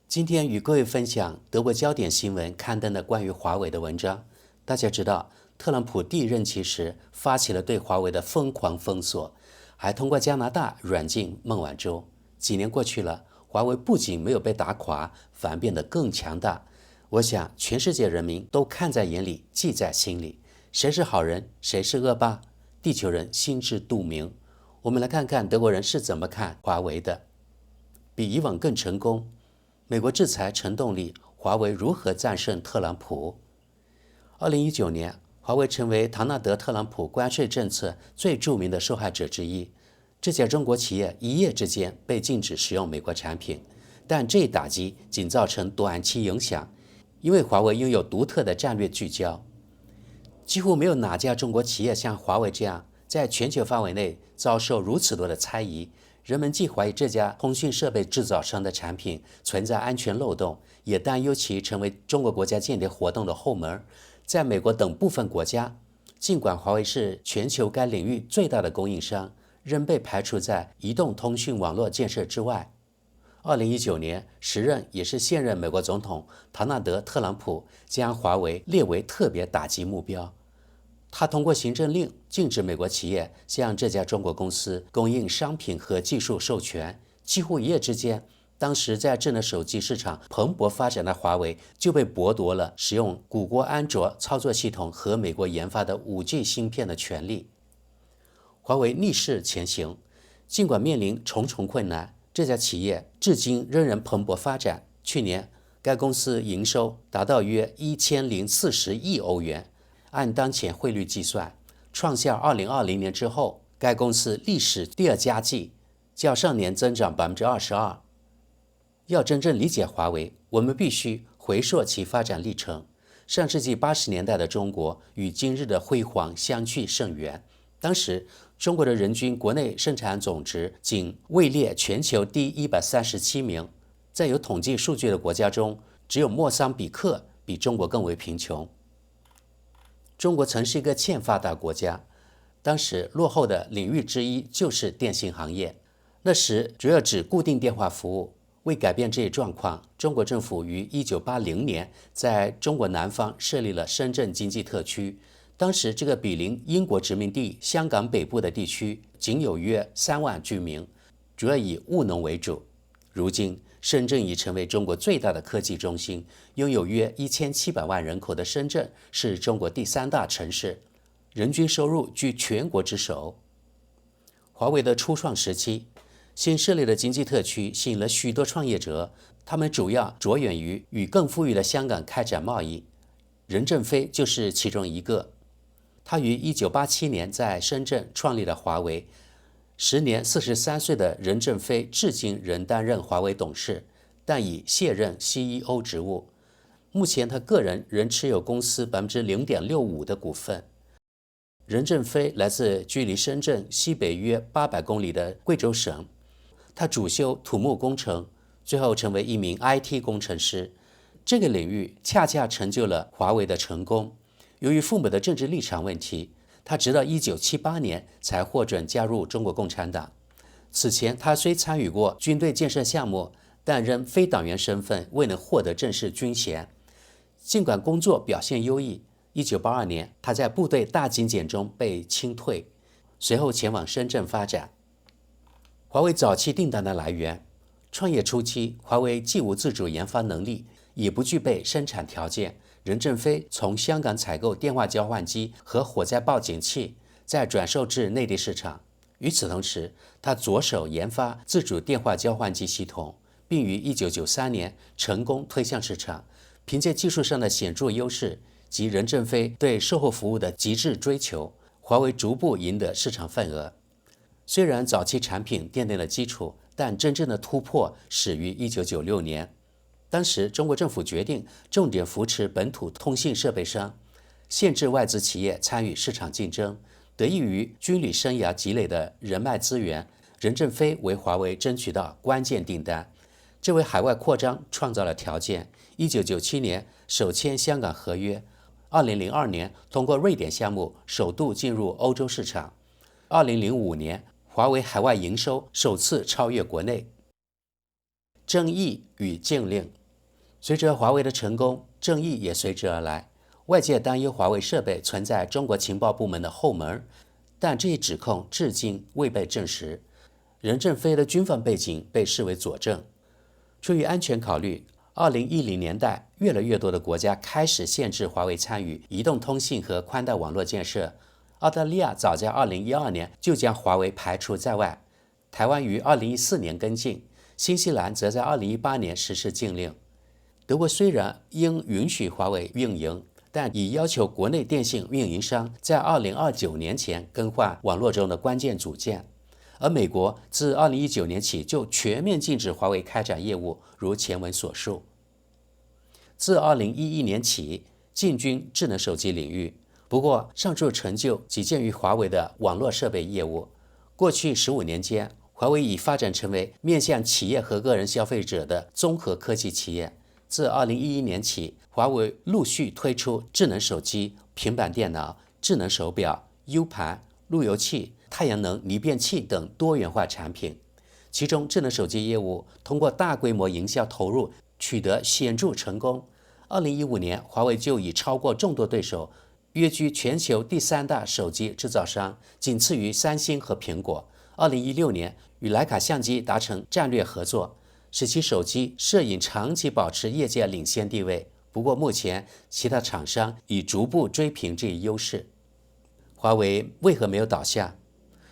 今天与各位分享德国焦点新闻刊登的关于华为的文章。大家知道，特朗普第一任期时发起了对华为的疯狂封锁，还通过加拿大软禁孟晚舟。几年过去了，华为不仅没有被打垮，反而变得更强大。我想，全世界人民都看在眼里，记在心里。谁是好人，谁是恶霸，地球人心知肚明。我们来看看德国人是怎么看华为的。比以往更成功。美国制裁成动力，华为如何战胜特朗普？2019年，华为成为唐纳德·特朗普关税政策最著名的受害者之一。这家中国企业一夜之间被禁止使用美国产品，但这一打击仅造成短期影响，因为华为拥有独特的战略聚焦。几乎没有哪家中国企业像华为这样，在全球范围内遭受如此多的猜疑。人们既怀疑这家通讯设备制造商的产品存在安全漏洞，也担忧其成为中国国家间谍活动的后门。在美国等部分国家，尽管华为是全球该领域最大的供应商，仍被排除在移动通讯网络建设之外。2019年，时任也是现任美国总统唐纳德·特朗普将华为列为特别打击目标。他通过行政令禁止美国企业向这家中国公司供应商品和技术授权，几乎一夜之间，当时在智能手机市场蓬勃发展的华为就被剥夺了使用谷歌安卓操作系统和美国研发的 5G 芯片的权利。华为逆势前行，尽管面临重重困难，这家企业至今仍然蓬勃发展。去年，该公司营收达到约1040亿欧元。按当前汇率计算，创下2020年之后该公司历史第二佳绩，较上年增长22%。要真正理解华为，我们必须回溯其发展历程。上世纪80年代的中国与今日的辉煌相去甚远。当时，中国的人均国内生产总值仅位列全球第137名，在有统计数据的国家中，只有莫桑比克比中国更为贫穷。中国曾是一个欠发达国家，当时落后的领域之一就是电信行业。那时主要指固定电话服务。为改变这一状况，中国政府于1980年在中国南方设立了深圳经济特区。当时这个毗邻英国殖民地香港北部的地区仅有约3万居民，主要以务农为主。如今，深圳已成为中国最大的科技中心，拥有约1700万人口的深圳是中国第3大城市，人均收入居全国之首。华为的初创时期，新设立的经济特区吸引了许多创业者，他们主要着眼于与更富裕的香港开展贸易。任正非就是其中一个。他于1987年在深圳创立了华为。时年43岁的任正非至今仍担任华为董事，但已卸任 CEO 职务。目前他个人仍持有公司 0.65% 的股份。任正非来自距离深圳西北约800公里的贵州省，他主修土木工程，最后成为一名 IT 工程师。这个领域恰恰成就了华为的成功。由于父母的政治立场问题，他直到1978年才获准加入中国共产党。此前，他虽参与过军队建设项目，但仍非党员身份，未能获得正式军衔。尽管工作表现优异，1982年他在部队大精简中被清退，随后前往深圳发展。华为早期订单的来源，创业初期，华为既无自主研发能力，也不具备生产条件。任正非从香港采购电话交换机和火灾报警器，再转售至内地市场。与此同时，他着手研发自主电话交换机系统，并于1993年成功推向市场。凭借技术上的显著优势及任正非对售后服务的极致追求，华为逐步赢得市场份额。虽然早期产品奠定了基础，但真正的突破始于1996年。当时，中国政府决定重点扶持本土通信设备商，限制外资企业参与市场竞争。得益于军旅生涯积累的人脉资源，任正非为华为争取到关键订单，这为海外扩张创造了条件。1997年首签香港合约，2002年通过瑞典项目首度进入欧洲市场，2005年华为海外营收首次超越国内。争议与禁令。随着华为的成功，争议也随之而来。外界担忧华为设备存在中国情报部门的后门，但这一指控至今未被证实。任正非的军方背景被视为佐证。出于安全考虑，2010年代，越来越多的国家开始限制华为参与移动通信和宽带网络建设。澳大利亚早在2012年就将华为排除在外，台湾于2014年跟进，新西兰则在2018年实施禁令。德国虽然应允许华为运营，但已要求国内电信运营商在2029年前更换网络中的关键组件。而美国自2019年起就全面禁止华为开展业务，如前文所述。自2011年起进军智能手机领域，不过上述成就仅限于华为的网络设备业务。过去15年间，华为已发展成为面向企业和个人消费者的综合科技企业。自2011年起，华为陆续推出智能手机、平板电脑、智能手表、U 盘、路由器、太阳能离变器等多元化产品。其中智能手机业务通过大规模营销投入取得显著成功。2015年，华为就已超过众多对手，跃居全球第3大手机制造商，仅次于三星和苹果。2016年，与徕卡相机达成战略合作，使其手机摄影长期保持业界领先地位。不过目前，其他厂商已逐步追平这一优势。华为为何没有倒下？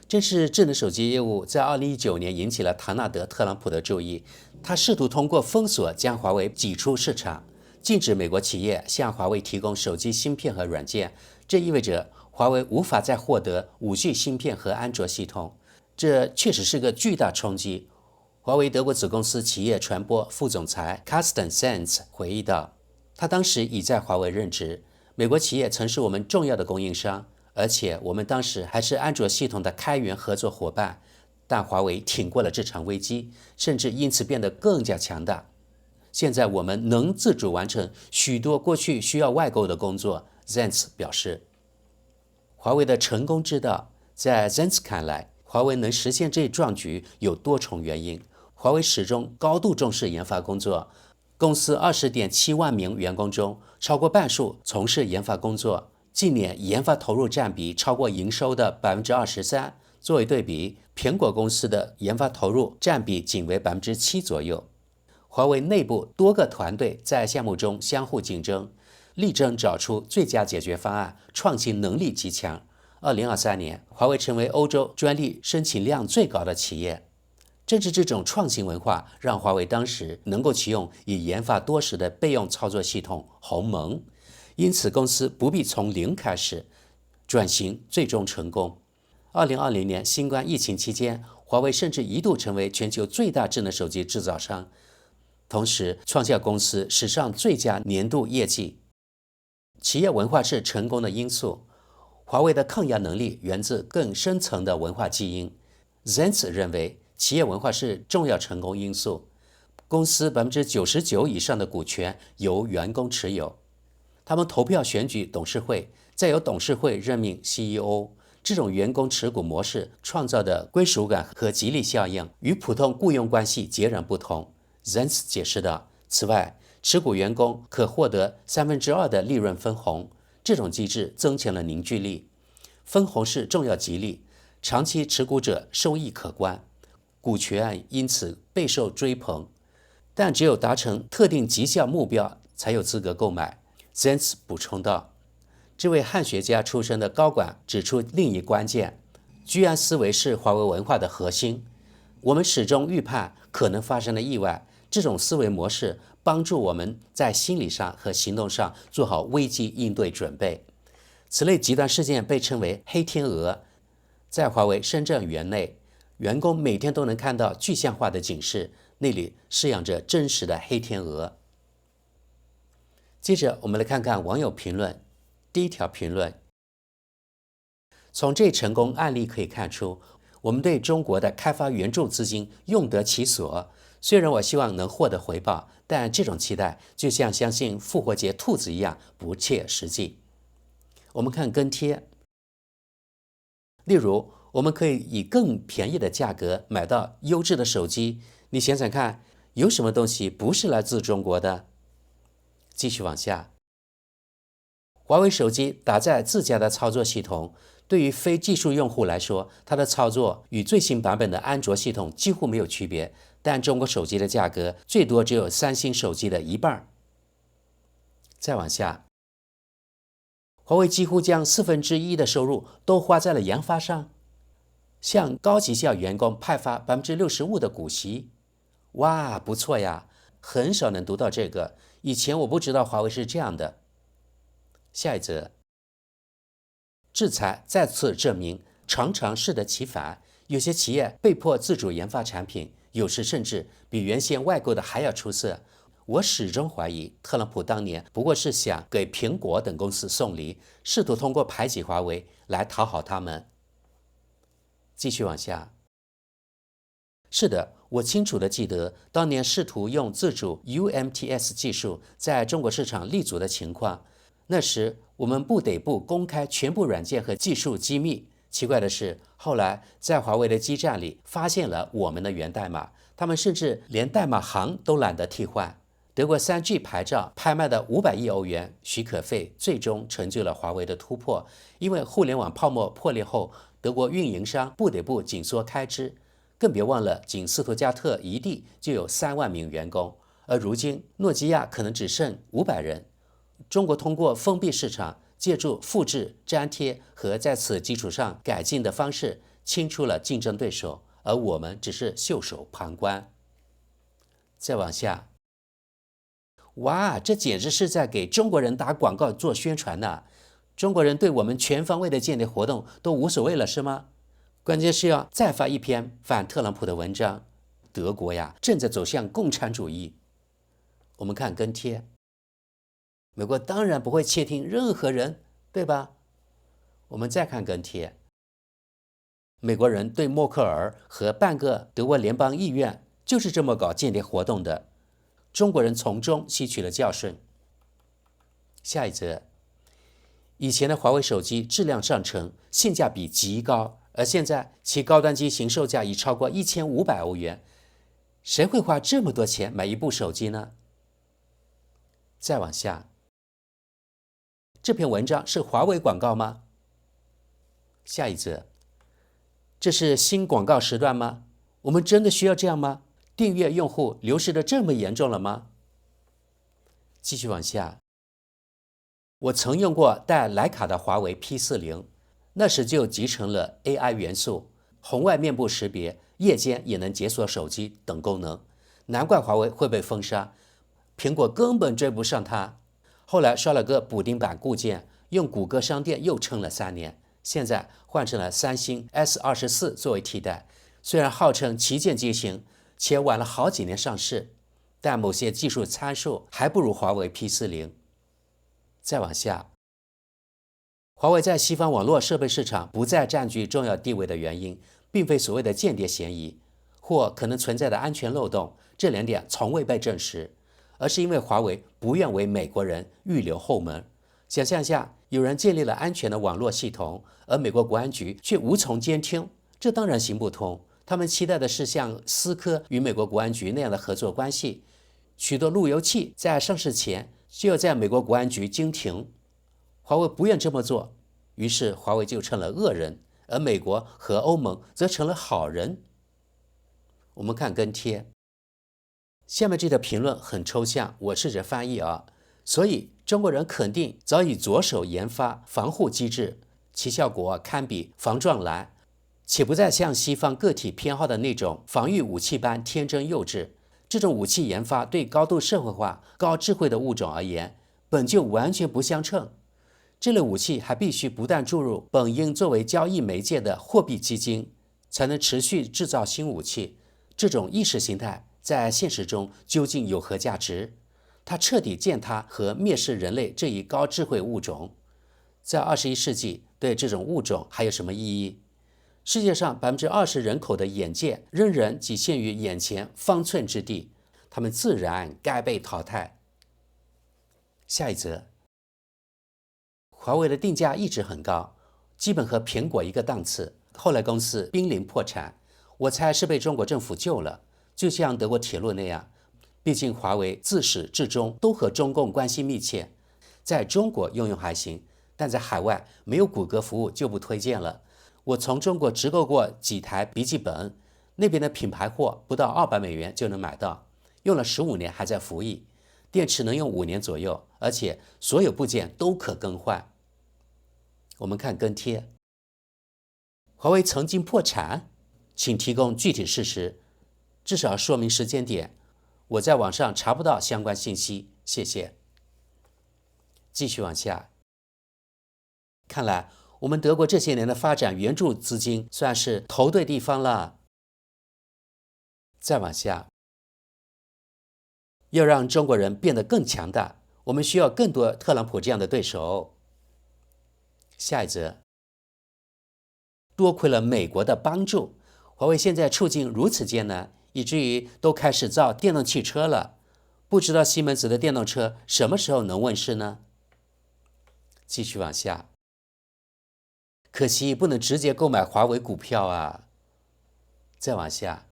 正是智能手机业务在2019年引起了唐纳德·特朗普的注意，他试图通过封锁将华为挤出市场，禁止美国企业向华为提供手机芯片和软件。这意味着华为无法再获得5G 芯片和安卓系统，这确实是个巨大冲击。华为德国子公司企业传播副总裁 Carsten Sands 回忆道，他当时已在华为任职，美国企业曾是我们重要的供应商，而且我们当时还是安卓系统的开源合作伙伴。但华为挺过了这场危机，甚至因此变得更加强大。现在我们能自主完成许多过去需要外购的工作 Sands 表示。华为的成功之道，在 Sands 看来，华为能实现这一壮举有多重原因。华为始终高度重视研发工作，公司20.7万名员工中，超过半数从事研发工作。近年研发投入占比超过营收的23%，作为对比，苹果公司的研发投入占比仅为7%左右。华为内部多个团队在项目中相互竞争，力争找出最佳解决方案，创新能力极强。2023年，华为成为欧洲专利申请量最高的企业。正是这种创新文化，让华为当时能够启用已研发多时的备用操作系统鸿蒙，因此公司不必从零开始，转型最终成功。2020年新冠疫情期间，华为甚至一度成为全球最大智能手机制造商，同时创下公司史上最佳年度业绩。企业文化是成功的因素，华为的抗压能力源自更深层的文化基因。Sands 认为，企业文化是重要成功因素。公司99%以上的股权由员工持有，他们投票选举董事会，再由董事会任命 CEO。这种员工持股模式创造的归属感和激励效应与普通雇佣关系截然不同。Sands 解释道，此外，持股员工可获得2/3的利润分红，这种机制增强了凝聚力。分红是重要激励，长期持股者收益可观，股权因此备受追捧，但只有达成特定绩效目标才有资格购买。Sands 补充道，这位汉学家出身的高管指出另一关键，居安思危是华为文化的核心。我们始终预判可能发生的意外，这种思维模式帮助我们在心理上和行动上做好危机应对准备。此类极端事件被称为黑天鹅。在华为深圳园内，员工每天都能看到具象化的警示，那里饲养着真实的黑天鹅。接着我们来看看网友评论。第一条评论，从这成功案例可以看出，我们对中国的开发援助资金用得其所。虽然我希望能获得回报，但这种期待就像相信复活节兔子一样不切实际。我们看跟贴，例如我们可以以更便宜的价格买到优质的手机，你想想看，有什么东西不是来自中国的？继续往下，华为手机搭载自家的操作系统，对于非技术用户来说，它的操作与最新版本的安卓系统几乎没有区别，但中国手机的价格最多只有三星手机的一半。再往下，华为几乎将1/4的收入都花在了研发上，向高绩效员工派发65%的股息。哇，不错呀，很少能读到这个，以前我不知道华为是这样的。下一则，制裁再次证明常常适得其反，有些企业被迫自主研发产品，有时甚至比原先外购的还要出色。我始终怀疑，特朗普当年不过是想给苹果等公司送礼，试图通过排挤华为来讨好他们。继续往下，是的，我清楚地记得当年试图用自主 UMTS 技术在中国市场立足的情况。那时我们不得不公开全部软件和技术机密。奇怪的是，后来在华为的基站里发现了我们的源代码，他们甚至连代码行都懒得替换。德国 3G 牌照拍卖的500亿欧元许可费，最终成就了华为的突破。因为互联网泡沫破裂后，德国运营商不得不紧缩开支，更别忘了仅斯图加特一地就有3万名员工，而如今诺基亚可能只剩500人。中国通过封闭市场，借助复制、粘贴和在此基础上改进的方式，清出了竞争对手，而我们只是袖手旁观。再往下，哇，这简直是在给中国人打广告做宣传呢！中国人对我们全方位的间谍活动都无所谓了是吗？关键是要再发一篇反特朗普的文章。德国呀，正在走向共产主义。我们看跟帖。美国当然不会窃听任何人，对吧？我们再看跟帖，美国人对默克尔和半个德国联邦议院就是这么搞间谍活动的，中国人从中吸取了教训。下一则，以前的华为手机质量上乘，性价比极高，而现在其高端机型售价已超过1500欧元，谁会花这么多钱买一部手机呢？再往下，这篇文章是华为广告吗？下一则，这是新广告时段吗？我们真的需要这样吗？订阅用户流失的这么严重了吗？继续往下，我曾用过带徕卡的华为 P40，那时就集成了 AI 元素，红外面部识别，夜间也能解锁手机等功能，难怪华为会被封杀，苹果根本追不上它。后来刷了个补丁版固件，用谷歌商店又撑了3年，现在换成了三星 S24 作为替代。虽然号称旗舰机型，且晚了好几年上市，但某些技术参数还不如华为 P40。再往下，华为在西方网络设备市场不再占据重要地位的原因，并非所谓的间谍嫌疑或可能存在的安全漏洞，这2点从未被证实，而是因为华为不愿为美国人预留后门。想象一下，有人建立了安全的网络系统，而美国国安局却无从监听，这当然行不通。他们期待的是像思科与美国国安局那样的合作关系，许多路由器在上市前就要在美国国安局经停。华为不愿这么做，于是华为就成了恶人，而美国和欧盟则成了好人。我们看跟帖，下面这条评论很抽象，我试着翻译啊。所以中国人肯定早已着手研发防护机制，其效果堪比防撞栏，且不再像西方个体偏好的那种防御武器般天真幼稚。这种武器研发对高度社会化、高智慧的物种而言，本就完全不相称。这类武器还必须不断注入本应作为交易媒介的货币基金，才能持续制造新武器。这种意识形态在现实中究竟有何价值？它彻底践踏和蔑视人类这一高智慧物种。在21世纪，对这种物种还有什么意义？世界上20%人口的眼界仍然仅限于眼前方寸之地，他们自然该被淘汰。下一则，华为的定价一直很高，基本和苹果一个档次，后来公司濒临破产，我猜是被中国政府救了，就像德国铁路那样，毕竟华为自始至终都和中共关系密切，在中国用还行，但在海外没有谷歌服务就不推荐了。我从中国直购过几台笔记本，那边的品牌货不到$200就能买到，用了15年还在服役，电池能用5年左右，而且所有部件都可更换。我们看跟贴，华为曾经破产，请提供具体事实，至少说明时间点。我在网上查不到相关信息，谢谢。继续往下，看来我们德国这些年的发展援助资金算是投对地方了。再往下，要让中国人变得更强大，我们需要更多特朗普这样的对手。下一则，多亏了美国的帮助，华为现在处境如此艰难，以至于都开始造电动汽车了。不知道西门子的电动车什么时候能问世呢？继续往下，可惜不能直接购买华为股票啊。再往下，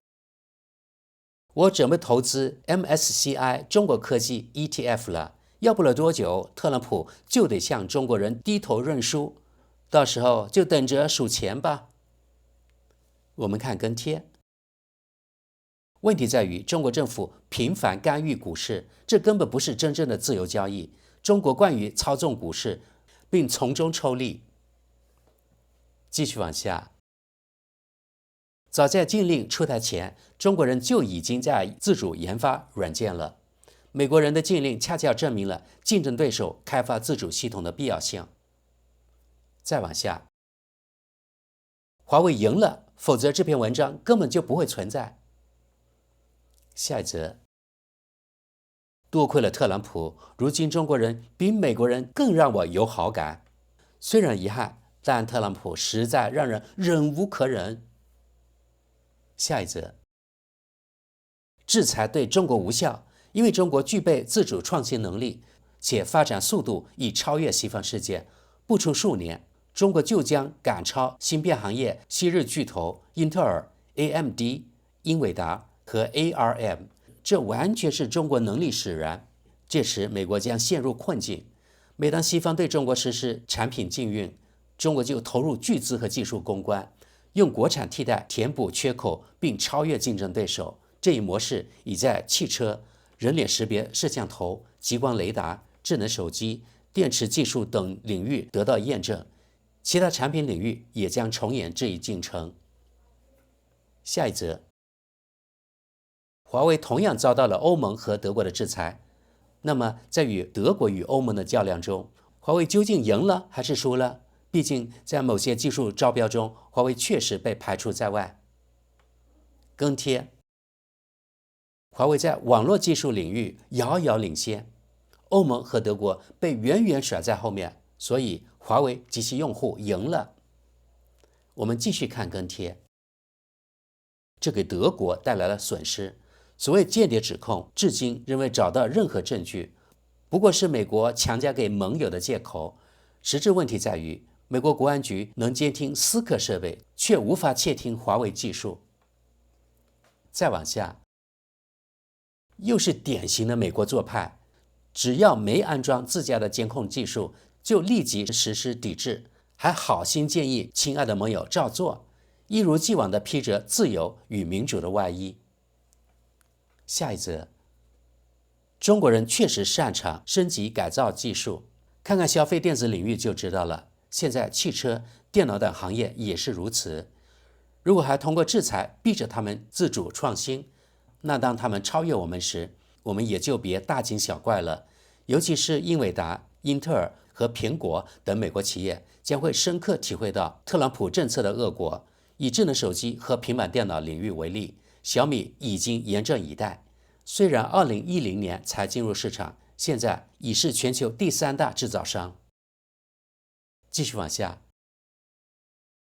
我准备投资 MSCI 中国科技 ETF 了，要不了多久，特朗普就得向中国人低头认输，到时候就等着数钱吧。我们看跟贴，问题在于中国政府频繁干预股市，这根本不是真正的自由交易。中国惯于操纵股市，并从中抽利。继续往下，早在禁令出台前，中国人就已经在自主研发软件了。美国人的禁令恰恰证明了竞争对手开发自主系统的必要性。再往下，华为赢了，否则这篇文章根本就不会存在。下一则，多亏了特朗普，如今中国人比美国人更让我有好感。虽然遗憾，但特朗普实在让人忍无可忍。下一则，制裁对中国无效，因为中国具备自主创新能力，且发展速度已超越西方世界。不出数年，中国就将赶超芯片行业昔日巨头英特尔、AMD、英伟达和 ARM， 这完全是中国能力使然。届时，美国将陷入困境。每当西方对中国实施产品禁运，中国就投入巨资和技术攻关，用国产替代填补缺口，并超越竞争对手。这一模式已在汽车、人脸识别摄像头、激光雷达、智能手机、电池技术等领域得到验证，其他产品领域也将重演这一进程。下一则，华为同样遭到了欧盟和德国的制裁。那么，在与德国与欧盟的较量中，华为究竟赢了还是输了？毕竟，在某些技术招标中，华为确实被排除在外。跟贴，华为在网络技术领域遥遥领先，欧盟和德国被远远甩在后面，所以华为及其用户赢了。我们继续看跟贴，这给德国带来了损失。所谓间谍指控，至今仍未找到任何证据，不过是美国强加给盟友的借口。实质问题在于，美国国安局能监听思科设备，却无法窃听华为技术。再往下，又是典型的美国做派，只要没安装自家的监控技术，就立即实施抵制，还好心建议亲爱的盟友照做，一如既往地披着自由与民主的外衣。下一则，中国人确实擅长升级改造技术，看看消费电子领域就知道了。现在汽车、电脑等行业也是如此。如果还通过制裁逼着他们自主创新，那当他们超越我们时，我们也就别大惊小怪了。尤其是英伟达、英特尔和苹果等美国企业将会深刻体会到特朗普政策的恶果。以智能手机和平板电脑领域为例，小米已经严阵以待，虽然2010年才进入市场，现在已是全球第3大制造商。继续往下，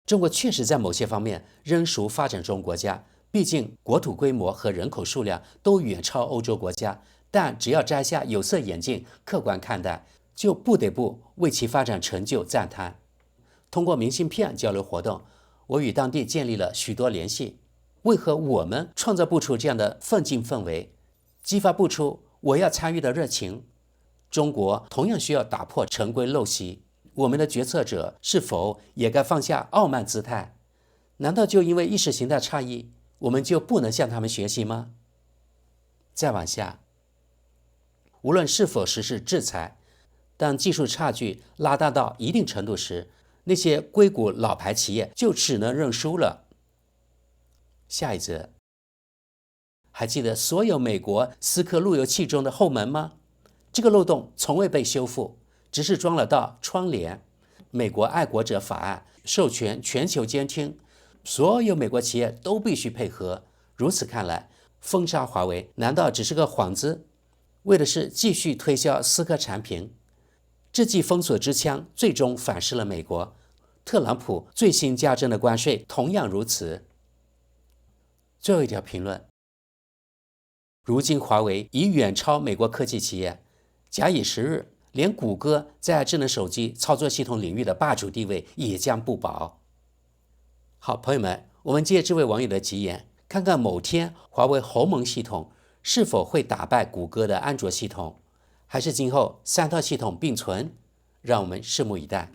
中国确实在某些方面仍属发展中国家，毕竟国土规模和人口数量都远超欧洲国家，但只要摘下有色眼镜客观看待，就不得不为其发展成就赞叹。通过明信片交流活动，我与当地建立了许多联系。为何我们创造不出这样的奋进氛围？激发不出我要参与的热情。中国同样需要打破陈规陋习，我们的决策者是否也该放下傲慢姿态？难道就因为意识形态差异，我们就不能向他们学习吗？再往下，无论是否实施制裁，当技术差距拉大到一定程度时，那些硅谷老牌企业就只能认输了。下一则，还记得所有美国思科路由器中的后门吗？这个漏洞从未被修复，只是装了道窗帘。美国爱国者法案授权全球监听，所有美国企业都必须配合。如此看来，封杀华为难道只是个幌子，为的是继续推销思科产品？这记封锁之枪最终反噬了美国。特朗普最新加征的关税同样如此。最后一条评论，如今华为已远超美国科技企业，假以时日，连谷歌在智能手机操作系统领域的霸主地位也将不保。好，朋友们，我们借这位网友的吉言，看看某天华为鸿蒙系统是否会打败谷歌的安卓系统，还是今后3套系统并存，让我们拭目以待。